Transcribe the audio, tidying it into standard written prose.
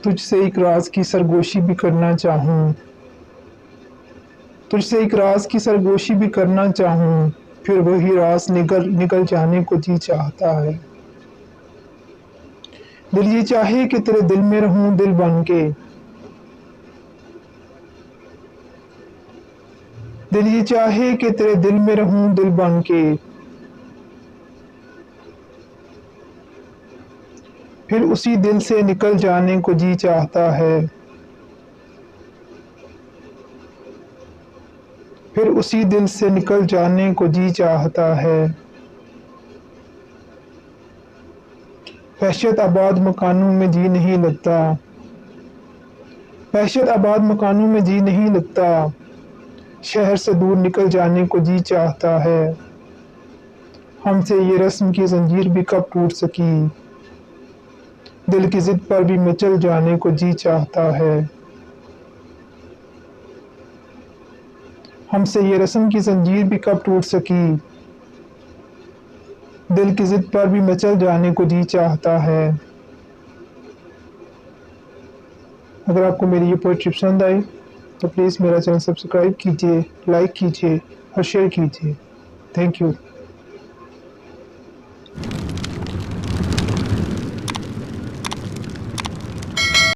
تجھ سے ایک راز کی سرگوشی بھی کرنا چاہوں، تجھ سے ایک راز کی سرگوشی بھی کرنا چاہوں، پھر وہی راز نگل جانے کو جی چاہتا ہے۔ دل یہ چاہے کہ تیرے دل میں رہوں دل بن کے، دل یہ چاہے کہ تیرے دل میں رہوں دل بن کے، پھر اسی دل سے نکل جانے کو جی چاہتا ہے، پھر اسی دل سے نکل جانے کو جی چاہتا ہے۔ وحشت آباد مکانوں میں جی نہیں لگتا، وحشت آباد مکانوں میں جی نہیں لگتا، شہر سے دور نکل جانے کو جی چاہتا ہے۔ ہم سے یہ رسم کی زنجیر بھی کب ٹوٹ سکی، دل کی ضد پر بھی مچل جانے کو جی چاہتا ہے۔ ہم سے یہ رسم کی زنجیر بھی کب ٹوٹ سکی، دل کی ضد پر بھی مچل جانے کو جی چاہتا ہے۔ اگر آپ کو میری یہ پوئٹری پسند آئی تو پلیز میرا چینل سبسکرائب کیجیے، لائک کیجیے اور شیئر کیجیے۔ Thank you.